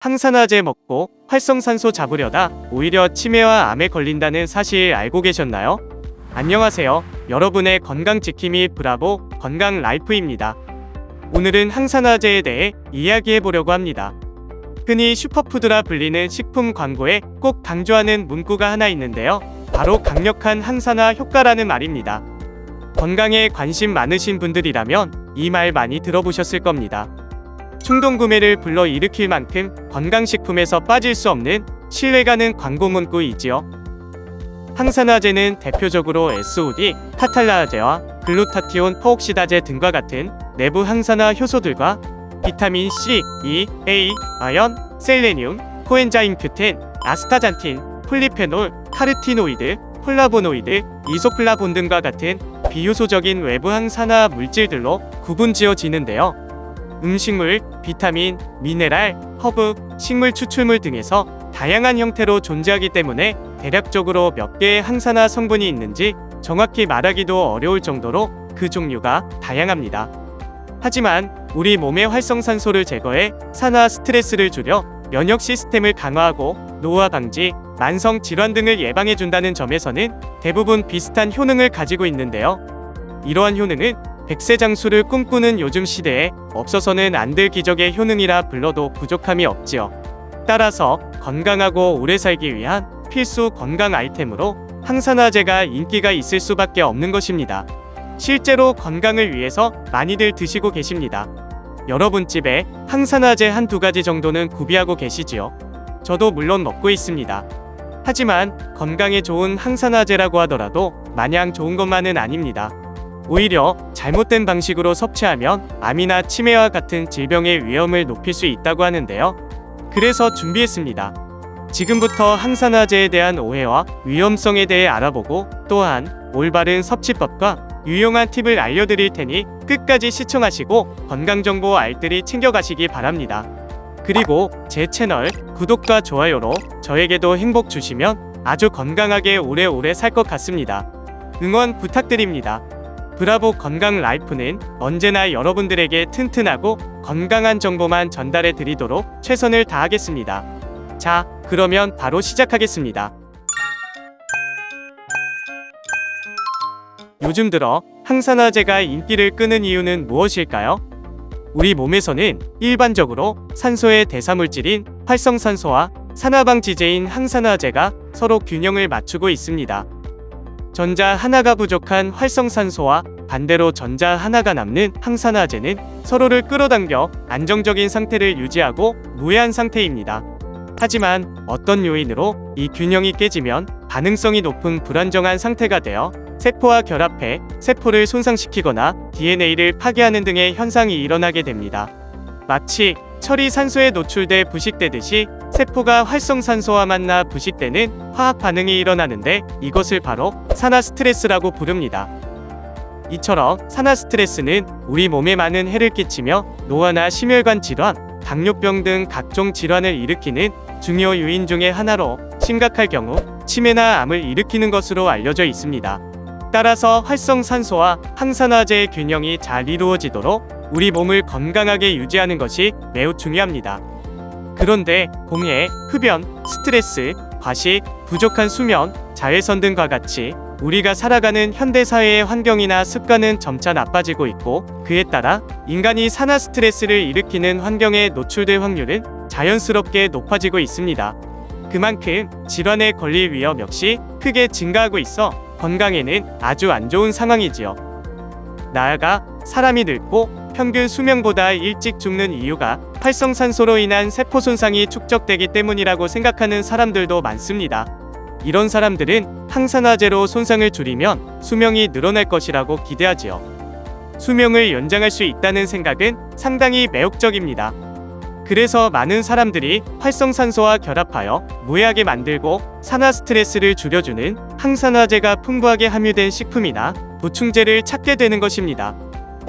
항산화제 먹고 활성산소 잡으려다 오히려 치매와 암에 걸린다는 사실 알고 계셨나요? 안녕하세요. 여러분의 건강 지킴이 브라보 건강 라이프입니다. 오늘은 항산화제에 대해 이야기해 보려고 합니다. 흔히 슈퍼푸드라 불리는 식품 광고에 꼭 강조하는 문구가 하나 있는데요. 바로 강력한 항산화 효과라는 말입니다. 건강에 관심 많으신 분들이라면 이 말 많이 들어보셨을 겁니다. 충동 구매를 불러일으킬 만큼 건강식품에서 빠질 수 없는 신뢰가는 광고 문구이지요. 항산화제는 대표적으로 SOD, 타탈라제와 글루타티온 퍼옥시다제 등과 같은 내부 항산화 효소들과 비타민 C, E, A, 아연, 셀레늄, 코엔자임 큐텐, 아스타잔틴, 폴리페놀, 카르티노이드, 폴라보노이드, 이소플라본 등과 같은 비효소적인 외부 항산화 물질들로 구분지어지는데요. 음식물, 비타민, 미네랄, 허브, 식물 추출물 등에서 다양한 형태로 존재하기 때문에 대략적으로 몇 개의 항산화 성분이 있는지 정확히 말하기도 어려울 정도로 그 종류가 다양합니다. 하지만 우리 몸의 활성산소를 제거해 산화 스트레스를 줄여 면역 시스템을 강화하고 노화 방지, 만성 질환 등을 예방해준다는 점에서는 대부분 비슷한 효능을 가지고 있는데요. 이러한 효능은 백세장수를 꿈꾸는 요즘 시대에 없어서는 안 될 기적의 효능이라 불러도 부족함이 없지요. 따라서 건강하고 오래 살기 위한 필수 건강 아이템으로 항산화제가 인기가 있을 수밖에 없는 것입니다. 실제로 건강을 위해서 많이들 드시고 계십니다. 여러분 집에 항산화제 한두 가지 정도는 구비하고 계시지요? 저도 물론 먹고 있습니다. 하지만 건강에 좋은 항산화제라고 하더라도 마냥 좋은 것만은 아닙니다. 오히려 잘못된 방식으로 섭취하면 암이나 치매와 같은 질병의 위험을 높일 수 있다고 하는데요. 그래서 준비했습니다. 지금부터 항산화제에 대한 오해와 위험성에 대해 알아보고 또한 올바른 섭취법과 유용한 팁을 알려드릴 테니 끝까지 시청하시고 건강정보 알뜰히 챙겨가시기 바랍니다. 그리고 제 채널 구독과 좋아요로 저에게도 행복 주시면 아주 건강하게 오래오래 살 것 같습니다. 응원 부탁드립니다. 브라보 건강 라이프는 언제나 여러분들에게 튼튼하고 건강한 정보만 전달해 드리도록 최선을 다하겠습니다. 자, 그러면 바로 시작하겠습니다. 요즘 들어 항산화제가 인기를 끄는 이유는 무엇일까요? 우리 몸에서는 일반적으로 산소의 대사물질인 활성산소와 산화방지제인 항산화제가 서로 균형을 맞추고 있습니다. 전자 하나가 부족한 활성산소와 반대로 전자 하나가 남는 항산화제는 서로를 끌어당겨 안정적인 상태를 유지하고 무해한 상태입니다. 하지만 어떤 요인으로 이 균형이 깨지면 반응성이 높은 불안정한 상태가 되어 세포와 결합해 세포를 손상시키거나 DNA를 파괴하는 등의 현상이 일어나게 됩니다. 마치 철이 산소에 노출돼 부식되듯이 세포가 활성산소와 만나 부식되는 화학 반응이 일어나는데 이것을 바로 산화 스트레스라고 부릅니다. 이처럼 산화 스트레스는 우리 몸에 많은 해를 끼치며 노화나 심혈관 질환, 당뇨병 등 각종 질환을 일으키는 중요 요인 중의 하나로 심각할 경우 치매나 암을 일으키는 것으로 알려져 있습니다. 따라서 활성산소와 항산화제의 균형이 잘 이루어지도록 우리 몸을 건강하게 유지하는 것이 매우 중요합니다. 그런데 공해, 흡연, 스트레스, 과식, 부족한 수면, 자외선 등과 같이 우리가 살아가는 현대사회의 환경이나 습관은 점차 나빠지고 있고 그에 따라 인간이 산화 스트레스를 일으키는 환경에 노출될 확률은 자연스럽게 높아지고 있습니다. 그만큼 질환에 걸릴 위험 역시 크게 증가하고 있어 건강에는 아주 안 좋은 상황이지요. 나아가 사람이 늙고 평균 수명보다 일찍 죽는 이유가 활성산소로 인한 세포 손상이 축적되기 때문이라고 생각하는 사람들도 많습니다. 이런 사람들은 항산화제로 손상을 줄이면 수명이 늘어날 것이라고 기대하지요. 수명을 연장할 수 있다는 생각은 상당히 매혹적입니다. 그래서 많은 사람들이 활성산소와 결합하여 무해하게 만들고 산화 스트레스를 줄여주는 항산화제가 풍부하게 함유된 식품이나 보충제를 찾게 되는 것입니다.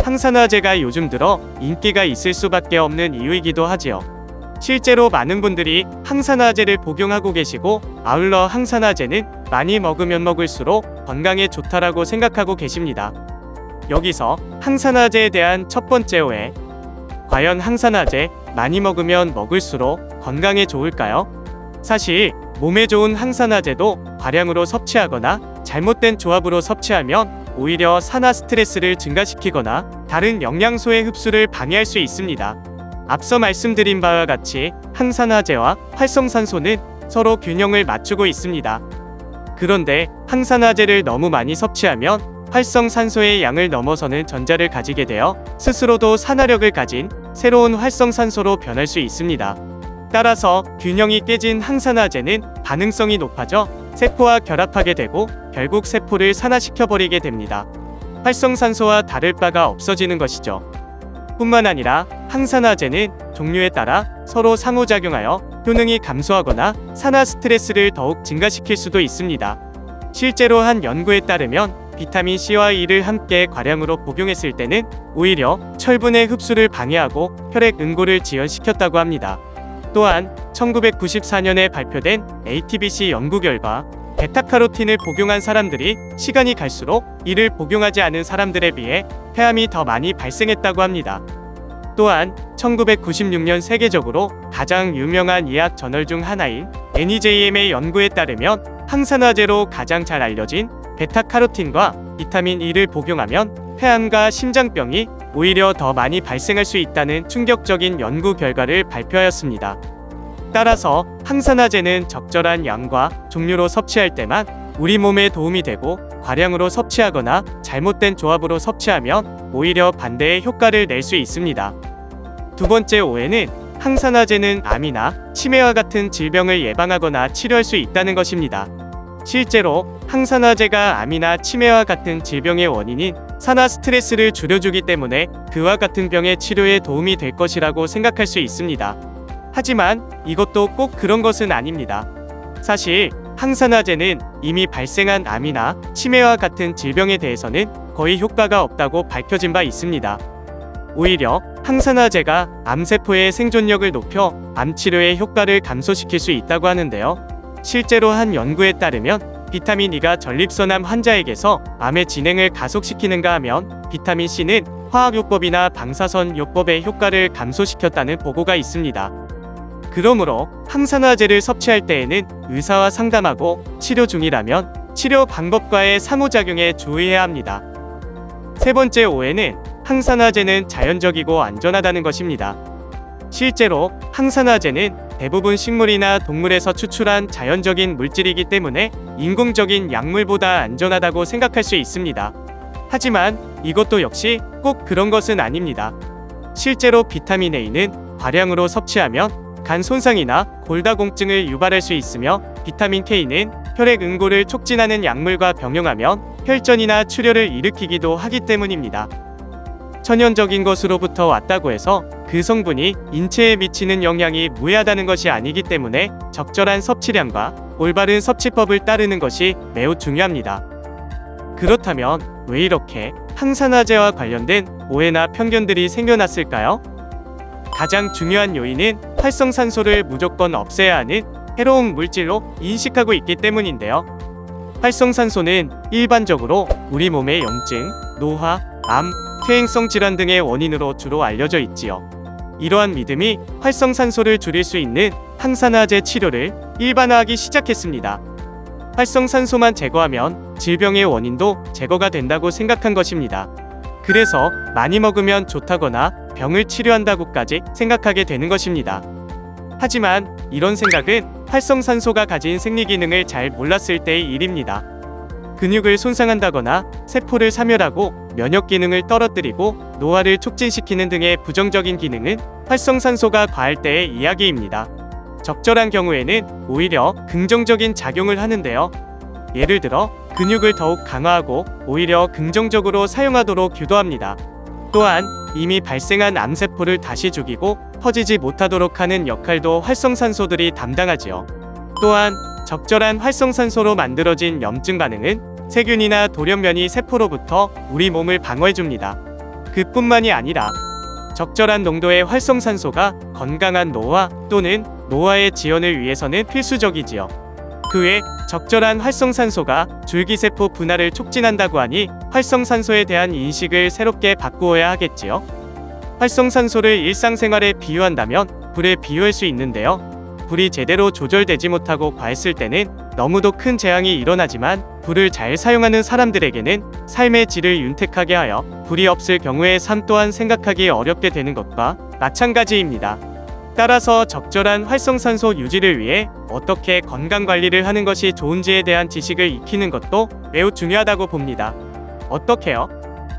항산화제가 요즘 들어 인기가 있을 수밖에 없는 이유이기도 하지요. 실제로 많은 분들이 항산화제를 복용하고 계시고 아울러 항산화제는 많이 먹으면 먹을수록 건강에 좋다라고 생각하고 계십니다. 여기서 항산화제에 대한 첫 번째 오해. 과연 항산화제 많이 먹으면 먹을수록 건강에 좋을까요? 사실 몸에 좋은 항산화제도 과량으로 섭취하거나 잘못된 조합으로 섭취하면 오히려 산화 스트레스를 증가시키거나 다른 영양소의 흡수를 방해할 수 있습니다. 앞서 말씀드린 바와 같이 항산화제와 활성산소는 서로 균형을 맞추고 있습니다. 그런데 항산화제를 너무 많이 섭취하면 활성산소의 양을 넘어서는 전자를 가지게 되어 스스로도 산화력을 가진 새로운 활성산소로 변할 수 있습니다. 따라서 균형이 깨진 항산화제는 반응성이 높아져 세포와 결합하게 되고 결국 세포를 산화시켜버리게 됩니다. 활성산소와 다를 바가 없어지는 것이죠. 뿐만 아니라 항산화제는 종류에 따라 서로 상호작용하여 효능이 감소하거나 산화 스트레스를 더욱 증가시킬 수도 있습니다. 실제로 한 연구에 따르면 비타민 C와 E를 함께 과량으로 복용했을 때는 오히려 철분의 흡수를 방해하고 혈액 응고를 지연시켰다고 합니다. 또한 1994년에 발표된 ATBC 연구 결과 베타카로틴을 복용한 사람들이 시간이 갈수록 이를 복용하지 않은 사람들에 비해 폐암이 더 많이 발생했다고 합니다. 또한 1996년 세계적으로 가장 유명한 의학 저널 중 하나인 NEJM의 연구에 따르면 항산화제로 가장 잘 알려진 베타카로틴과 비타민 E를 복용하면 폐암과 심장병이 오히려 더 많이 발생할 수 있다는 충격적인 연구 결과를 발표하였습니다. 따라서 항산화제는 적절한 양과 종류로 섭취할 때만 우리 몸에 도움이 되고 과량으로 섭취하거나 잘못된 조합으로 섭취하면 오히려 반대의 효과를 낼 수 있습니다. 두 번째 오해는 항산화제는 암이나 치매와 같은 질병을 예방하거나 치료할 수 있다는 것입니다. 실제로 항산화제가 암이나 치매와 같은 질병의 원인인 산화 스트레스를 줄여주기 때문에 그와 같은 병의 치료에 도움이 될 것이라고 생각할 수 있습니다. 하지만 이것도 꼭 그런 것은 아닙니다. 사실 항산화제는 이미 발생한 암이나 치매와 같은 질병에 대해서는 거의 효과가 없다고 밝혀진 바 있습니다. 오히려 항산화제가 암세포의 생존력을 높여 암치료의 효과를 감소시킬 수 있다고 하는데요. 실제로 한 연구에 따르면 비타민 E가 전립선암 환자에게서 암의 진행을 가속시키는가 하면 비타민 C는 화학요법이나 방사선요법의 효과를 감소시켰다는 보고가 있습니다. 그러므로 항산화제를 섭취할 때에는 의사와 상담하고 치료 중이라면 치료 방법과의 상호작용에 주의해야 합니다. 세 번째 오해는 항산화제는 자연적이고 안전하다는 것입니다. 실제로 항산화제는 대부분 식물이나 동물에서 추출한 자연적인 물질이기 때문에 인공적인 약물보다 안전하다고 생각할 수 있습니다. 하지만 이것도 역시 꼭 그런 것은 아닙니다. 실제로 비타민 A는 과량으로 섭취하면 간 손상이나 골다공증을 유발할 수 있으며 비타민 K는 혈액 응고를 촉진하는 약물과 병용하면 혈전이나 출혈을 일으키기도 하기 때문입니다. 천연적인 것으로부터 왔다고 해서 그 성분이 인체에 미치는 영향이 무해하다는 것이 아니기 때문에 적절한 섭취량과 올바른 섭취법을 따르는 것이 매우 중요합니다. 그렇다면 왜 이렇게 항산화제와 관련된 오해나 편견들이 생겨났을까요? 가장 중요한 요인은 활성산소를 무조건 없애야 하는 해로운 물질로 인식하고 있기 때문인데요. 활성산소는 일반적으로 우리 몸의 염증, 노화, 암, 퇴행성 질환 등의 원인으로 주로 알려져 있지요. 이러한 믿음이 활성산소를 줄일 수 있는 항산화제 치료를 일반화하기 시작했습니다. 활성산소만 제거하면 질병의 원인도 제거가 된다고 생각한 것입니다. 그래서 많이 먹으면 좋다거나 병을 치료한다고까지 생각하게 되는 것입니다. 하지만 이런 생각은 활성산소가 가진 생리기능을 잘 몰랐을 때의 일입니다. 근육을 손상한다거나 세포를 사멸하고 면역기능을 떨어뜨리고 노화를 촉진시키는 등의 부정적인 기능은 활성산소가 과할 때의 이야기입니다. 적절한 경우에는 오히려 긍정적인 작용을 하는데요. 예를 들어 근육을 더욱 강화하고 오히려 긍정적으로 사용하도록 유도합니다. 또한 이미 발생한 암세포를 다시 죽이고 퍼지지 못하도록 하는 역할도 활성산소들이 담당하지요. 또한 적절한 활성산소로 만들어진 염증 반응은 세균이나 돌연변이 세포로부터 우리 몸을 방어해줍니다. 그뿐만이 아니라 적절한 농도의 활성산소가 건강한 노화 또는 노화의 지연을 위해서는 필수적이지요. 그 외 적절한 활성산소가 줄기세포 분할을 촉진한다고 하니 활성산소에 대한 인식을 새롭게 바꾸어야 하겠지요. 활성산소를 일상생활에 비유한다면 불에 비유할 수 있는데요. 불이 제대로 조절되지 못하고 과했을 때는 너무도 큰 재앙이 일어나지만 불을 잘 사용하는 사람들에게는 삶의 질을 윤택하게 하여 불이 없을 경우의 삶 또한 생각하기 어렵게 되는 것과 마찬가지입니다. 따라서 적절한 활성산소 유지를 위해 어떻게 건강관리를 하는 것이 좋은지에 대한 지식을 익히는 것도 매우 중요하다고 봅니다. 어떻게요?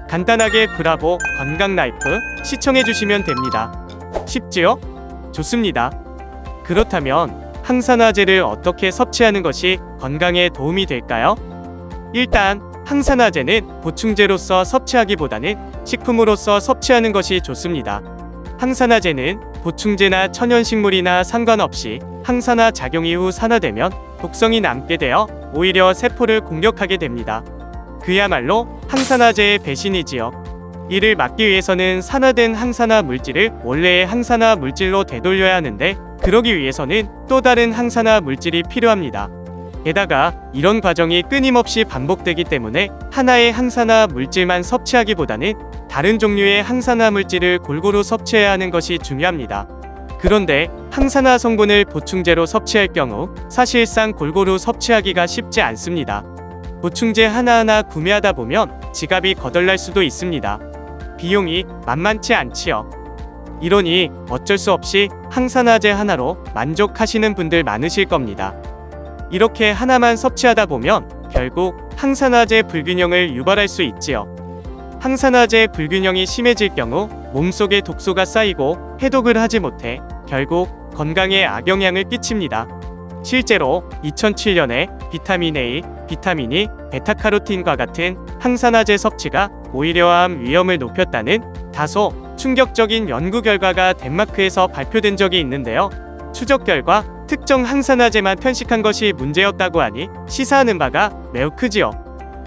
간단하게 브라보 건강라이프 시청해주시면 됩니다. 쉽지요? 좋습니다. 그렇다면 항산화제를 어떻게 섭취하는 것이 건강에 도움이 될까요? 일단 항산화제는 보충제로서 섭취하기보다는 식품으로서 섭취하는 것이 좋습니다. 항산화제는 보충제나 천연식물이나 상관없이 항산화 작용 이후 산화되면 독성이 남게 되어 오히려 세포를 공격하게 됩니다. 그야말로 항산화제의 배신이지요. 이를 막기 위해서는 산화된 항산화 물질을 원래의 항산화 물질로 되돌려야 하는데 그러기 위해서는 또 다른 항산화 물질이 필요합니다. 게다가 이런 과정이 끊임없이 반복되기 때문에 하나의 항산화 물질만 섭취하기보다는 다른 종류의 항산화 물질을 골고루 섭취해야 하는 것이 중요합니다. 그런데 항산화 성분을 보충제로 섭취할 경우 사실상 골고루 섭취하기가 쉽지 않습니다. 보충제 하나하나 구매하다 보면 지갑이 거덜날 수도 있습니다. 비용이 만만치 않지요. 이러니 어쩔 수 없이 항산화제 하나로 만족하시는 분들 많으실 겁니다. 이렇게 하나만 섭취하다 보면 결국 항산화제 불균형을 유발할 수 있지요. 항산화제 불균형이 심해질 경우 몸속에 독소가 쌓이고 해독을 하지 못해 결국 건강에 악영향을 끼칩니다. 실제로 2007년에 비타민 A, 비타민 E, 베타카로틴과 같은 항산화제 섭취가 오히려 암 위험을 높였다는 다소 충격적인 연구 결과가 덴마크에서 발표된 적이 있는데요. 추적 결과 특정 항산화제만 편식한 것이 문제였다고 하니 시사하는 바가 매우 크지요.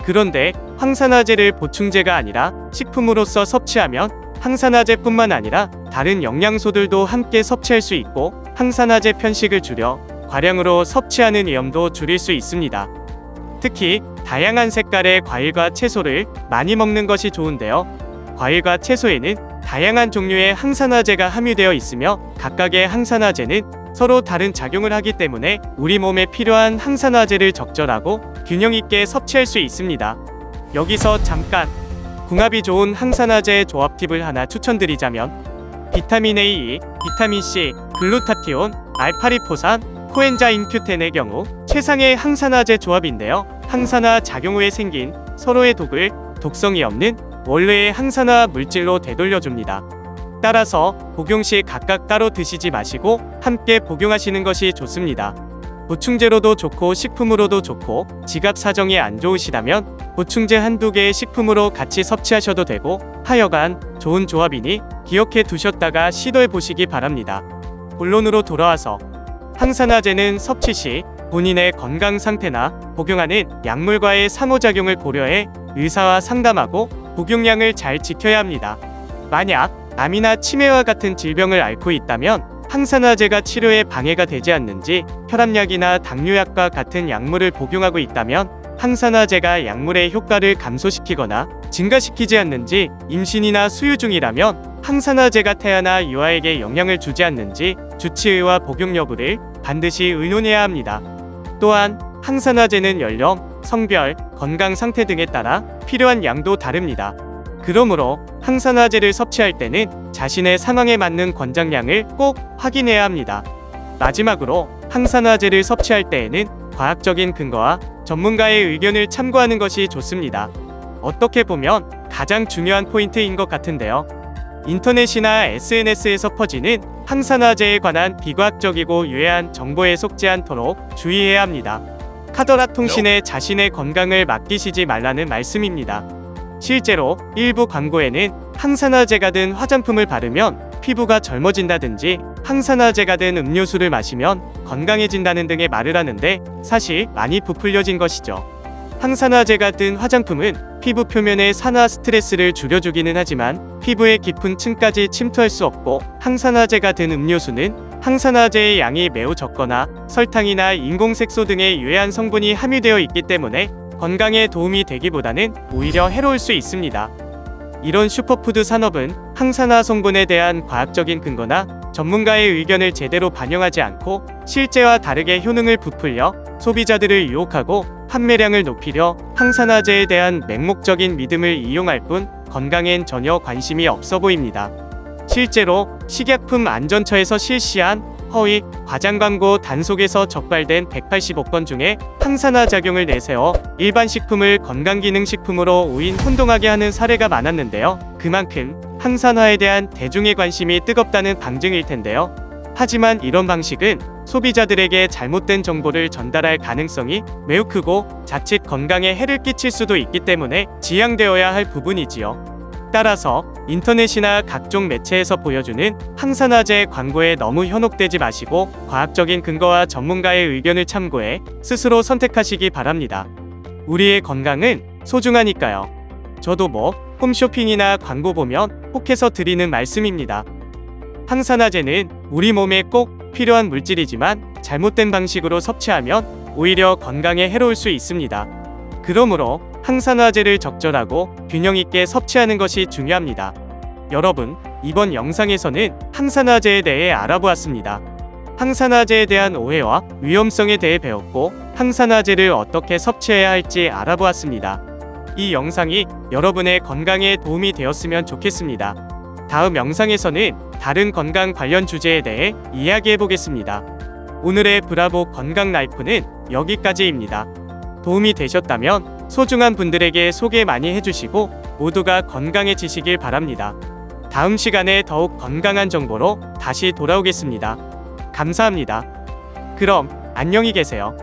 그런데 항산화제를 보충제가 아니라 식품으로서 섭취하면 항산화제뿐만 아니라 다른 영양소들도 함께 섭취할 수 있고 항산화제 편식을 줄여 과량으로 섭취하는 위험도 줄일 수 있습니다. 특히 다양한 색깔의 과일과 채소를 많이 먹는 것이 좋은데요. 과일과 채소에는 다양한 종류의 항산화제가 함유되어 있으며 각각의 항산화제는 서로 다른 작용을 하기 때문에 우리 몸에 필요한 항산화제를 적절하고 균형 있게 섭취할 수 있습니다. 여기서 잠깐 궁합이 좋은 항산화제 조합 팁을 하나 추천드리자면 비타민 A, 비타민 C, 글루타티온, 알파리포산, 코엔자임 Q10의 경우 최상의 항산화제 조합인데요. 항산화 작용 후에 생긴 서로의 독을 독성이 없는 원래의 항산화 물질로 되돌려줍니다. 따라서 복용 시 각각 따로 드시지 마시고 함께 복용하시는 것이 좋습니다. 보충제로도 좋고 식품으로도 좋고 지갑 사정이 안 좋으시다면 보충제 한두 개의 식품으로 같이 섭취하셔도 되고 하여간 좋은 조합이니 기억해 두셨다가 시도해 보시기 바랍니다. 본론으로 돌아와서 항산화제는 섭취 시 본인의 건강 상태나 복용하는 약물과의 상호작용을 고려해 의사와 상담하고 복용량을 잘 지켜야 합니다. 만약 암이나 치매와 같은 질병을 앓고 있다면 항산화제가 치료에 방해가 되지 않는지, 혈압약이나 당뇨약과 같은 약물을 복용하고 있다면 항산화제가 약물의 효과를 감소시키거나 증가시키지 않는지, 임신이나 수유 중이라면 항산화제가 태아나 유아에게 영향을 주지 않는지 주치의와 복용 여부를 반드시 의논해야 합니다. 또한 항산화제는 연령, 성별, 건강 상태 등에 따라 필요한 양도 다릅니다. 그러므로 항산화제를 섭취할 때는 자신의 상황에 맞는 권장량을 꼭 확인해야 합니다. 마지막으로 항산화제를 섭취할 때에는 과학적인 근거와 전문가의 의견을 참고하는 것이 좋습니다. 어떻게 보면 가장 중요한 포인트인 것 같은데요. 인터넷이나 SNS에서 퍼지는 항산화제에 관한 비과학적이고 유해한 정보에 속지 않도록 주의해야 합니다. 카더라 통신에 자신의 건강을 맡기시지 말라는 말씀입니다. 실제로 일부 광고에는 항산화제가 든 화장품을 바르면 피부가 젊어진다든지 항산화제가 든 음료수를 마시면 건강해진다는 등의 말을 하는데 사실 많이 부풀려진 것이죠. 항산화제가 든 화장품은 피부 표면의 산화 스트레스를 줄여주기는 하지만 피부의 깊은 층까지 침투할 수 없고, 항산화제가 든 음료수는 항산화제의 양이 매우 적거나 설탕이나 인공색소 등의 유해한 성분이 함유되어 있기 때문에 건강에 도움이 되기보다는 오히려 해로울 수 있습니다. 이런 슈퍼푸드 산업은 항산화 성분에 대한 과학적인 근거나 전문가의 의견을 제대로 반영하지 않고 실제와 다르게 효능을 부풀려 소비자들을 유혹하고 판매량을 높이려 항산화제에 대한 맹목적인 믿음을 이용할 뿐 건강엔 전혀 관심이 없어 보입니다. 실제로 식약품 안전처에서 실시한 허위, 과장 광고 단속에서 적발된 185건 중에 항산화 작용을 내세워 일반 식품을 건강기능식품으로 우인 혼동하게 하는 사례가 많았는데요. 그만큼 항산화에 대한 대중의 관심이 뜨겁다는 방증일 텐데요. 하지만 이런 방식은 소비자들에게 잘못된 정보를 전달할 가능성이 매우 크고 자칫 건강에 해를 끼칠 수도 있기 때문에 지양되어야 할 부분이지요. 따라서 인터넷이나 각종 매체에서 보여주는 항산화제 광고에 너무 현혹되지 마시고 과학적인 근거와 전문가의 의견을 참고해 스스로 선택하시기 바랍니다. 우리의 건강은 소중하니까요. 저도 홈쇼핑이나 광고 보면 혹해서 드리는 말씀입니다. 항산화제는 우리 몸에 꼭 필요한 물질이지만 잘못된 방식으로 섭취하면 오히려 건강에 해로울 수 있습니다. 그러므로 항산화제를 적절하고 균형 있게 섭취하는 것이 중요합니다. 여러분, 이번 영상에서는 항산화제에 대해 알아보았습니다. 항산화제에 대한 오해와 위험성에 대해 배웠고 항산화제를 어떻게 섭취해야 할지 알아보았습니다. 이 영상이 여러분의 건강에 도움이 되었으면 좋겠습니다. 다음 영상에서는 다른 건강 관련 주제에 대해 이야기해 보겠습니다. 오늘의 브라보 건강 라이프는 여기까지입니다. 도움이 되셨다면 소중한 분들에게 소개 많이 해주시고 모두가 건강해지시길 바랍니다. 다음 시간에 더욱 건강한 정보로 다시 돌아오겠습니다. 감사합니다. 그럼 안녕히 계세요.